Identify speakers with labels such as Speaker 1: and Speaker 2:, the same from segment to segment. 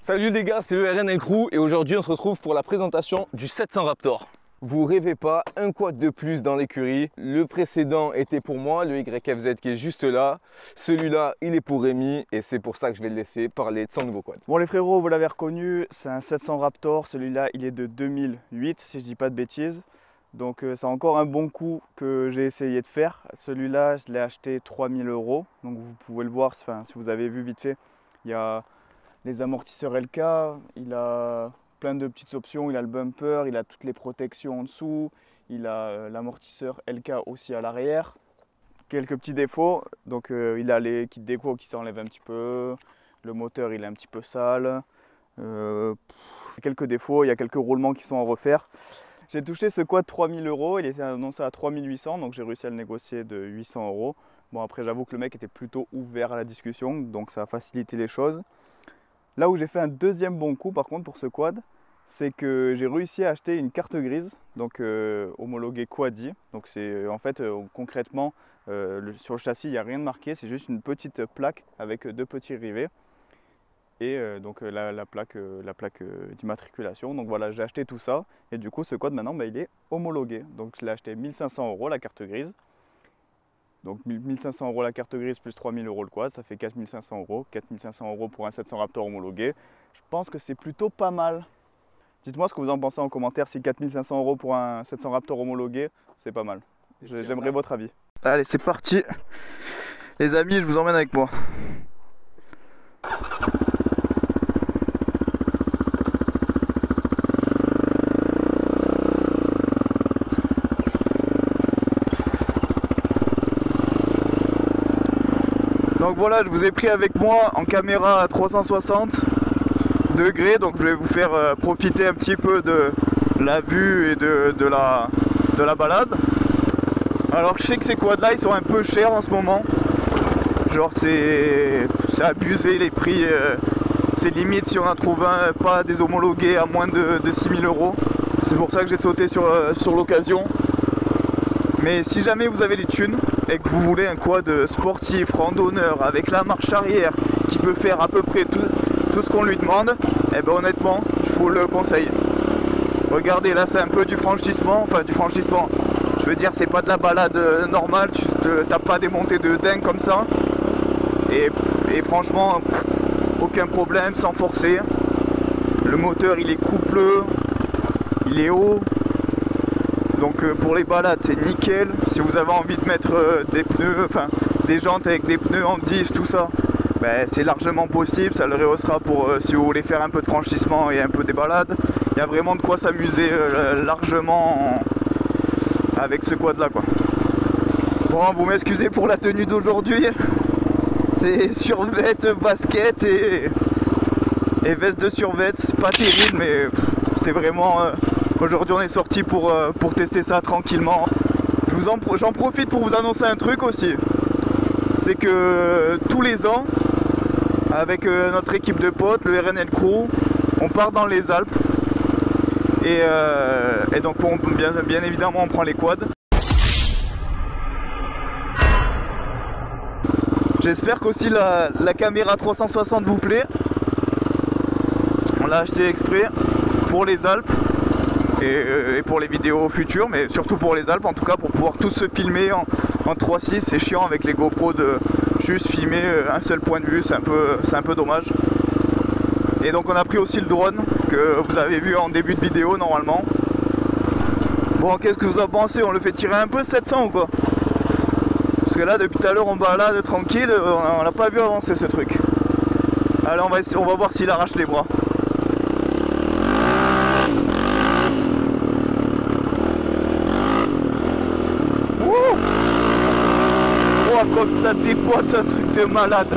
Speaker 1: Salut les gars, c'est le RNL Crew et aujourd'hui on se retrouve pour la présentation du 700 Raptor. Vous rêvez pas, un quad de plus dans l'écurie. Le précédent était pour moi, le YFZ qui est juste là. Celui-là, il est pour Rémi et c'est pour ça que je vais le laisser parler de son nouveau quad.
Speaker 2: Bon les frérots, vous l'avez reconnu, c'est un 700 Raptor. Celui-là, il est de 2008 si je dis pas de bêtises. Donc c'est encore un bon coup que j'ai essayé de faire. Celui-là, je l'ai acheté 3000 €. Donc vous pouvez le voir, enfin, si vous avez vu vite fait, il y a les amortisseurs LK, il a plein de petites options, il a le bumper, il a toutes les protections en dessous, il a l'amortisseur LK aussi à l'arrière. Quelques petits défauts, donc il a les kits déco qui s'enlèvent un petit peu, le moteur il est un petit peu sale, quelques défauts, il y a quelques roulements qui sont à refaire. J'ai touché ce quad 3000 €, il était annoncé à 3800, donc j'ai réussi à le négocier de 800 €. Bon après j'avoue que le mec était plutôt ouvert à la discussion, donc ça a facilité les choses. Là où j'ai fait un deuxième bon coup par contre pour ce quad, c'est que j'ai réussi à acheter une carte grise, donc homologuée Quadi. Donc c'est en fait concrètement sur le châssis il n'y a rien de marqué, c'est juste une petite plaque avec deux petits rivets et donc la plaque d'immatriculation. Donc voilà, j'ai acheté tout ça et du coup ce quad maintenant il est homologué. Donc je l'ai acheté 1500 € la carte grise. Donc 1500 € la carte grise plus 3000 € le quad, ça fait 4500 €. 4500 € pour un 700 Raptor homologué. Je pense que c'est plutôt pas mal. Dites-moi ce que vous en pensez en commentaire, si 4500 € pour un 700 Raptor homologué, c'est pas mal. J'aimerais votre avis.
Speaker 3: Allez, c'est parti. Les amis, je vous emmène avec moi. Donc voilà, je vous ai pris avec moi en caméra à 360 degrés, donc je vais vous faire profiter un petit peu de la vue et de la balade. Alors je sais que ces quads là ils sont un peu chers en ce moment, genre c'est abusé les prix, c'est limite si on en trouve un pas des homologués à moins de 6000 €. C'est pour ça que j'ai sauté sur l'occasion. Mais si jamais vous avez les thunes et que vous voulez un quad sportif, randonneur, avec la marche arrière, qui peut faire à peu près tout ce qu'on lui demande, et ben honnêtement, je vous le conseille. Regardez, là c'est un peu du franchissement, enfin du franchissement, je veux dire c'est pas de la balade normale, tu t'as pas des montées de dingue comme ça. Et franchement, aucun problème, sans forcer. Le moteur il est coupleux, il est haut. Donc pour les balades c'est nickel. Si vous avez envie de mettre des pneus, enfin des jantes avec des pneus en 10, tout ça, ben, c'est largement possible, ça le rehaussera pour si vous voulez faire un peu de franchissement et un peu des balades. Il y a vraiment de quoi s'amuser largement avec ce quad là quoi. Bon, vous m'excusez pour la tenue d'aujourd'hui, c'est survêt, basket et veste de survêt, c'est pas terrible mais c'était vraiment... Aujourd'hui on est sorti pour tester ça tranquillement. J'en profite pour vous annoncer un truc aussi. C'est que tous les ans, avec notre équipe de potes, le RNL Crew, on part dans les Alpes. Et donc bien évidemment on prend les quads. J'espère qu'aussi la caméra 360 vous plaît. On l'a acheté exprès pour les Alpes. Et pour les vidéos futures, mais surtout pour les Alpes en tout cas, pour pouvoir tous se filmer en 3.6. C'est chiant avec les GoPro de juste filmer un seul point de vue, c'est un peu dommage. Et donc on a pris aussi le drone que vous avez vu en début de vidéo normalement. Bon, qu'est-ce que vous en pensez? On le fait tirer un peu 700 ou quoi? Parce que là depuis tout à l'heure on balade tranquille, on n'a pas vu avancer ce truc. Allez, on va voir s'il arrache les bras. Comme ça dépote, un truc de malade.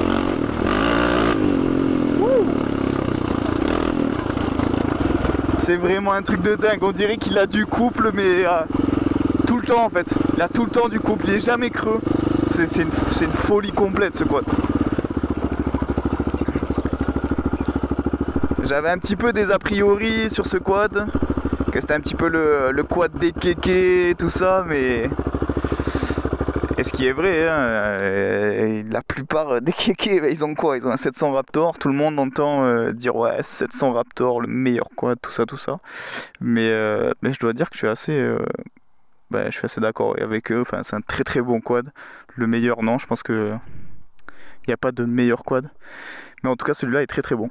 Speaker 3: C'est vraiment un truc de dingue. On dirait qu'il a du couple mais tout le temps en fait. Il a tout le temps du couple, il est jamais creux. C'est une folie complète ce quad. J'avais un petit peu des a priori sur ce quad, que c'était un petit peu le quad des kékés et tout ça, mais... Et ce qui est vrai, hein, plupart des kékés, ils ont quoi? Ils ont un 700 Raptor. Tout le monde entend dire ouais, 700 Raptor, le meilleur quad, tout ça, tout ça. Mais je dois dire que je suis assez d'accord avec eux. Enfin, c'est un très très bon quad. Le meilleur, non, je pense que il n'y a pas de meilleur quad. Mais en tout cas, celui-là est très très bon.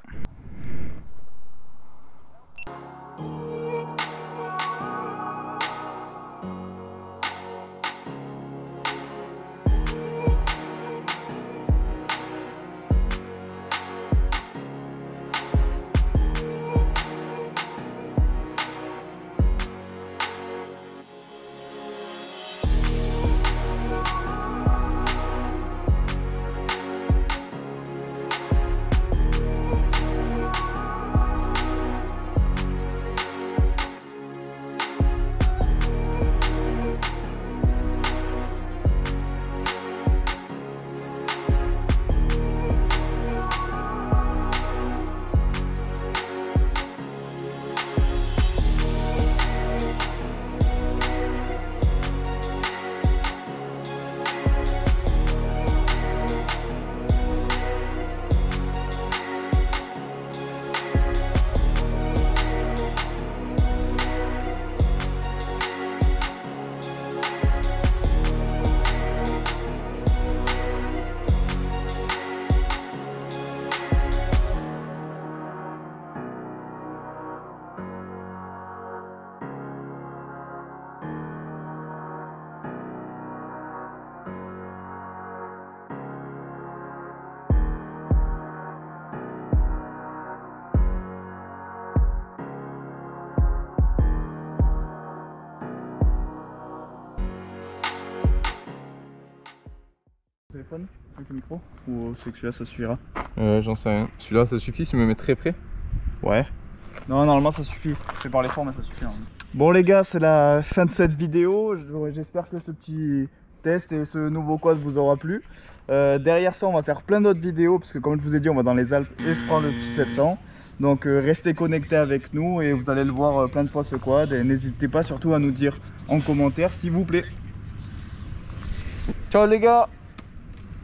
Speaker 3: Téléphone avec le micro ou c'est que celui-là ça suffira?
Speaker 1: J'en sais rien. Celui-là ça suffit si je me mets très près?
Speaker 3: Ouais. Non, normalement ça suffit. Je vais parler fort mais ça suffit. Hein. Bon les gars, c'est la fin de cette vidéo. J'espère que ce petit test et ce nouveau quad vous aura plu. Derrière ça on va faire plein d'autres vidéos parce que comme je vous ai dit on va dans les Alpes et je prends le petit 700. Donc restez connectés avec nous et vous allez le voir plein de fois ce quad. Et n'hésitez pas surtout à nous dire en commentaire s'il vous plaît.
Speaker 1: Ciao les gars!